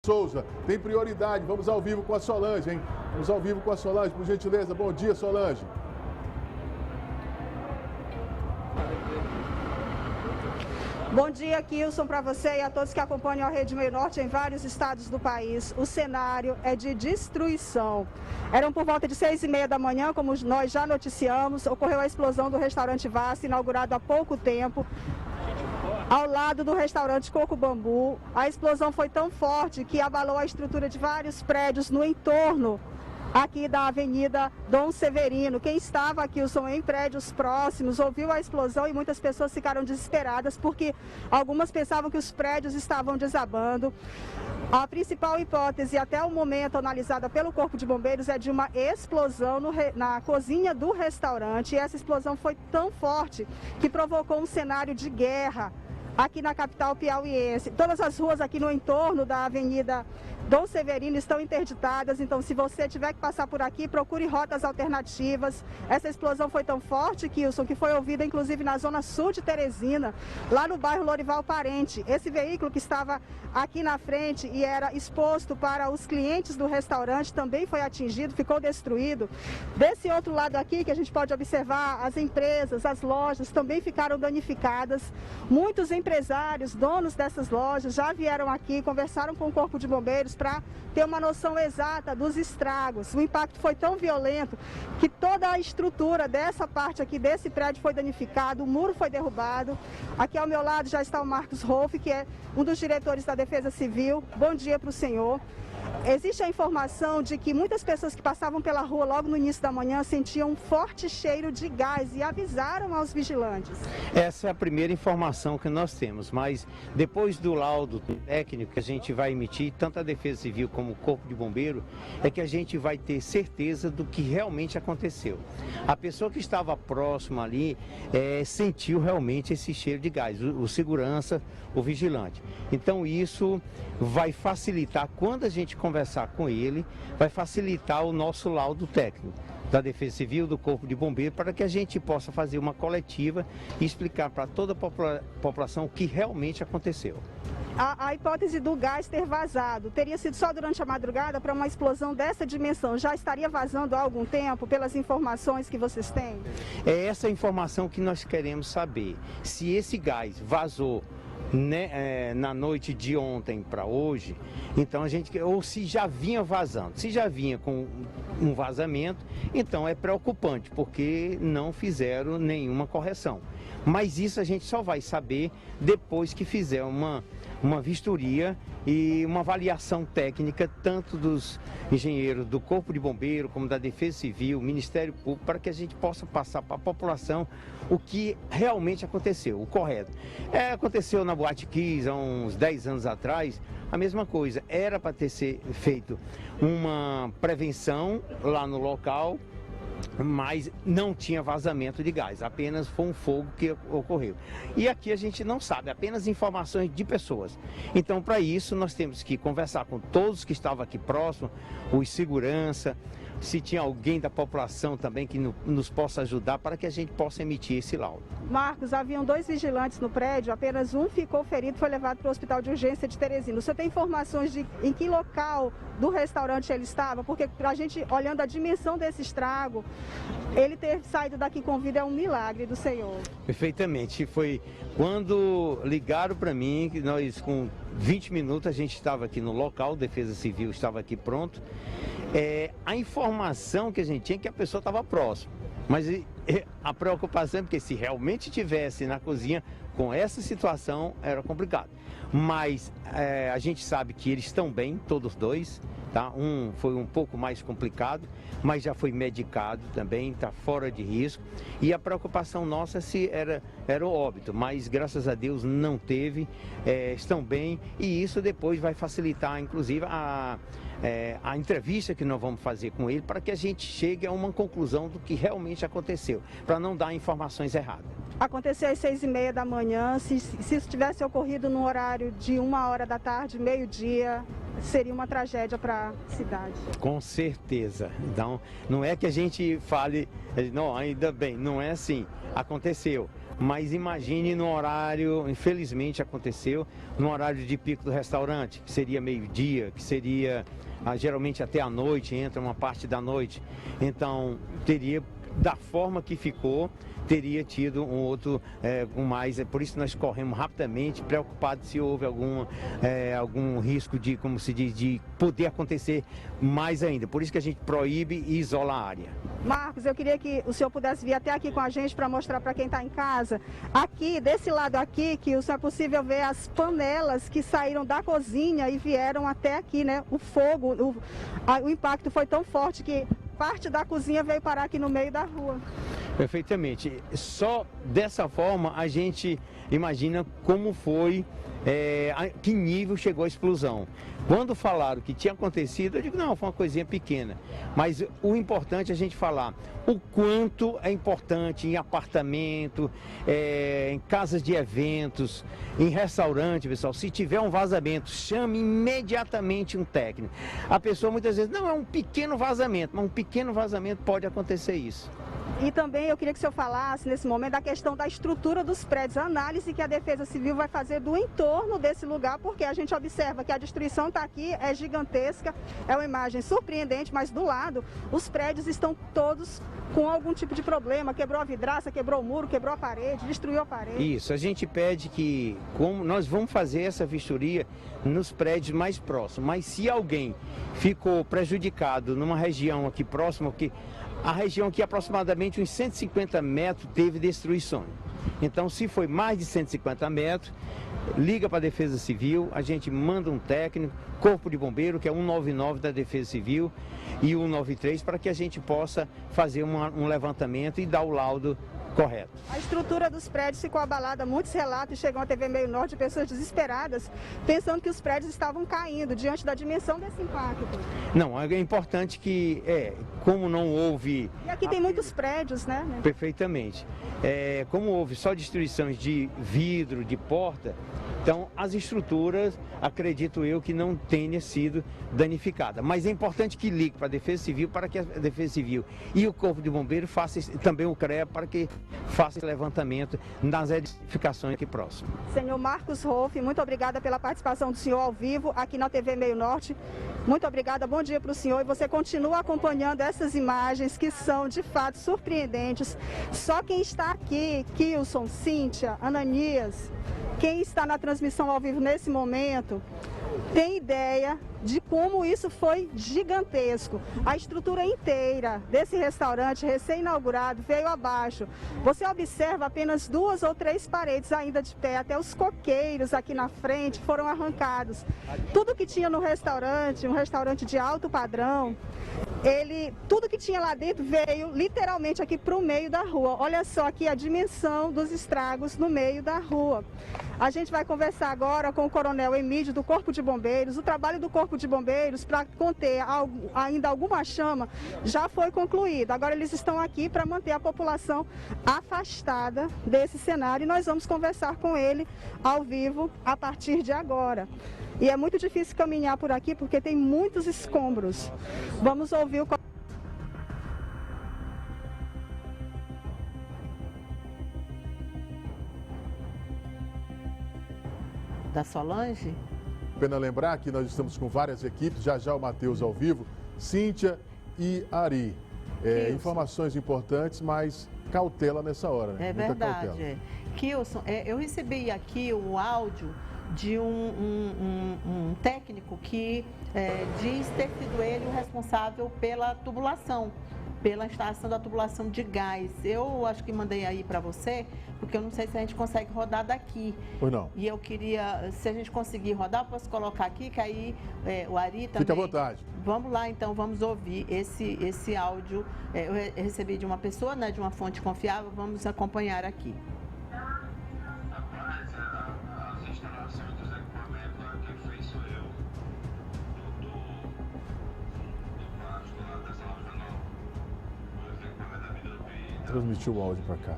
Souza. Tem prioridade. Vamos ao vivo com a Solange, hein? Vamos ao vivo com a Solange, por gentileza. Bom dia, Solange. Bom dia, Kilson, para você e a todos que acompanham a Rede Meio Norte em vários estados do país. O cenário é de destruição. Eram por volta de 6h30 da manhã, como nós já noticiamos, ocorreu a explosão do restaurante Vasta, inaugurado há pouco tempo, ao lado do restaurante Coco Bambu. A explosão foi tão forte que abalou a estrutura de vários prédios no entorno aqui da Avenida Dom Severino. Quem estava aqui, em prédios próximos, ouviu a explosão e muitas pessoas ficaram desesperadas porque algumas pensavam que os prédios estavam desabando. A principal hipótese, até o momento analisada pelo Corpo de Bombeiros, é de uma explosão na cozinha do restaurante. E essa explosão foi tão forte que provocou um cenário de guerra aqui na capital piauiense. Todas as ruas aqui no entorno da Avenida Dom Severino estão interditadas, então se você tiver que passar por aqui, procure rotas alternativas. Essa explosão foi tão forte, Kilson, que foi ouvida inclusive na zona sul de Teresina, lá no bairro Lorival Parente. Esse veículo que estava aqui na frente e era exposto para os clientes do restaurante também foi atingido, ficou destruído. Desse outro lado aqui, que a gente pode observar, as empresas, as lojas também ficaram danificadas. Muitos empresários, donos dessas lojas, já vieram aqui, conversaram com o Corpo de Bombeiros para ter uma noção exata dos estragos. O impacto foi tão violento que toda a estrutura dessa parte aqui, desse prédio, foi danificada, o muro foi derrubado. Aqui ao meu lado já está o Marcos Rolfe, que é um dos diretores da Defesa Civil. Bom dia para o senhor. Existe a informação de que muitas pessoas que passavam pela rua logo no início da manhã sentiam um forte cheiro de gás e avisaram aos vigilantes. Essa é a primeira informação que nós temos, mas depois do laudo técnico que a gente vai emitir, tanto a Defesa Civil como o Corpo de Bombeiro, é que a gente vai ter certeza do que realmente aconteceu. A pessoa que estava próxima ali sentiu realmente esse cheiro de gás, o segurança, o vigilante. Então isso vai facilitar, quando a gente conversar com ele, vai facilitar o nosso laudo técnico da Defesa Civil, do Corpo de Bombeiro, para que a gente possa fazer uma coletiva e explicar para toda a população o que realmente aconteceu. A hipótese do gás ter vazado teria sido só durante a madrugada para uma explosão dessa dimensão? Já estaria vazando há algum tempo, pelas informações que vocês têm? É essa informação que nós queremos saber. Se esse gás vazou na noite de ontem para hoje, então ou se já vinha vazando. Se já vinha com um vazamento, então é preocupante, porque não fizeram nenhuma correção. Mas isso a gente só vai saber depois que fizer uma vistoria e uma avaliação técnica, tanto dos engenheiros do Corpo de Bombeiro, como da Defesa Civil, Ministério Público, para que a gente possa passar para a população o que realmente aconteceu, o correto. Aconteceu na Boate Kiss há uns 10 anos atrás, a mesma coisa. Era para ter feito uma prevenção lá no local, mas não tinha vazamento de gás, apenas foi um fogo que ocorreu. E aqui a gente não sabe, apenas informações de pessoas. Então, para isso, nós temos que conversar com todos que estavam aqui próximos, os segurança, se tinha alguém da população também que nos possa ajudar para que a gente possa emitir esse laudo. Marcos, haviam 2 vigilantes no prédio, apenas um ficou ferido e foi levado para o Hospital de Urgência de Teresina. Você tem informações de em que local do restaurante ele estava? Porque para a gente, olhando a dimensão desse estrago, ele ter saído daqui com vida é um milagre do Senhor. Perfeitamente. Foi quando ligaram para mim, que nós com 20 minutos a gente estava aqui no local, Defesa Civil estava aqui pronto. A informação que a gente tinha é que a pessoa estava próxima, mas a preocupação é porque se realmente estivesse na cozinha com essa situação era complicado. Mas a gente sabe que eles estão bem, todos dois, tá? Um foi um pouco mais complicado, mas já foi medicado também, está fora de risco. E a preocupação nossa era o óbito, mas graças a Deus não teve, estão bem, e isso depois vai facilitar, inclusive, a entrevista que nós vamos fazer com ele, para que a gente chegue a uma conclusão do que realmente aconteceu, para não dar informações erradas. Aconteceu às 6h30 da manhã, se isso tivesse ocorrido no horário de 1h da tarde, meio-dia, seria uma tragédia para a cidade. Com certeza. Então, não é que a gente fale, não, ainda bem, não é assim, aconteceu. mas imagine no horário, infelizmente aconteceu, no horário de pico do restaurante, que seria meio-dia, que seria geralmente até a noite, entra uma parte da noite. Então, teria, da forma que ficou, teria tido um outro com mais. É por isso que nós corremos rapidamente, preocupados se houve algum risco de, como se diz, de poder acontecer mais ainda. Por isso que a gente proíbe e isola a área. Marcos, eu queria que o senhor pudesse vir até aqui com a gente para mostrar para quem está em casa. Aqui, desse lado aqui, que é possível ver as panelas que saíram da cozinha e vieram até aqui, né? O fogo, o impacto foi tão forte que parte da cozinha veio parar aqui no meio da rua. Perfeitamente. Só dessa forma a gente imagina como foi, a que nível chegou a explosão. Quando falaram que tinha acontecido, eu digo, não, foi uma coisinha pequena. Mas o importante é a gente falar o quanto é importante em apartamento, em casas de eventos, em restaurante, pessoal. Se tiver um vazamento, chame imediatamente um técnico. A pessoa muitas vezes, não, é um pequeno vazamento, mas um pequeno vazamento pode acontecer isso. E também eu queria que o senhor falasse, nesse momento, da questão da estrutura dos prédios, a análise que a Defesa Civil vai fazer do entorno desse lugar, porque a gente observa que a destruição está aqui, é gigantesca, é uma imagem surpreendente, mas do lado, os prédios estão todos com algum tipo de problema, quebrou a vidraça, quebrou o muro, quebrou a parede, destruiu a parede. Isso, a gente pede que, como nós vamos fazer essa vistoria nos prédios mais próximos, mas se alguém ficou prejudicado numa região aqui próxima, que a região aqui, aproximadamente uns 150 metros, teve destruição. Então, se foi mais de 150 metros, liga para a Defesa Civil, a gente manda um técnico, Corpo de Bombeiro, que é 199 da Defesa Civil, e 193, para que a gente possa fazer um levantamento e dar o laudo correto. A estrutura dos prédios ficou abalada, muitos relatos chegam à TV Meio Norte de pessoas desesperadas, pensando que os prédios estavam caindo diante da dimensão desse impacto. Não, é importante que, como não houve... E aqui tem muitos prédios, né? Perfeitamente. Como houve só destruições de vidro, de porta, então as estruturas, acredito eu, que não tenha sido danificada. Mas é importante que ligue para a Defesa Civil, para que a Defesa Civil e o Corpo de Bombeiro façam, também o CREA, para que faça esse levantamento nas edificações aqui próximas. Senhor Marcos Rolf, muito obrigada pela participação do senhor ao vivo aqui na TV Meio Norte. Muito obrigada, bom dia para o senhor. E você continua acompanhando essas imagens que são de fato surpreendentes. Só quem está aqui, Kilson, Cíntia, Ananias, quem está na transmissão ao vivo nesse momento, tem ideia de como isso foi gigantesco. A estrutura inteira desse restaurante recém-inaugurado veio abaixo. Você observa apenas 2 ou 3 paredes ainda de pé, até os coqueiros aqui na frente foram arrancados. Tudo que tinha no restaurante, um restaurante de alto padrão, tudo que tinha lá dentro veio literalmente aqui para o meio da rua. Olha só aqui a dimensão dos estragos no meio da rua. A gente vai conversar agora com o Coronel Emílio do Corpo de Bombeiros. O trabalho do Corpo de Bombeiros para conter ainda alguma chama já foi concluído. Agora eles estão aqui para manter a população afastada desse cenário e nós vamos conversar com ele ao vivo a partir de agora. E é muito difícil caminhar por aqui porque tem muitos escombros. Vamos ouvir o... Da Solange? Pena lembrar que nós estamos com várias equipes, já o Matheus ao vivo, Cíntia e Ari. Informações importantes, mas cautela nessa hora, né? É muita verdade. cautela. Kilson, eu recebi aqui o áudio de um técnico que diz ter sido ele o responsável pela tubulação, pela instalação da tubulação de gás. Eu acho que mandei aí para você, porque eu não sei se a gente consegue rodar daqui. Pois não. E eu queria, se a gente conseguir rodar, posso colocar aqui, que aí o Ari também... Fique à vontade. Vamos lá, então, vamos ouvir esse áudio. Eu recebi de uma pessoa, né, de uma fonte confiável, vamos acompanhar aqui. As instalações dos equipamentos, quem fez sou eu, do Vasco, lá dessa loja nova. Os equipamentos da vida do PI. Transmitiu o áudio para cá.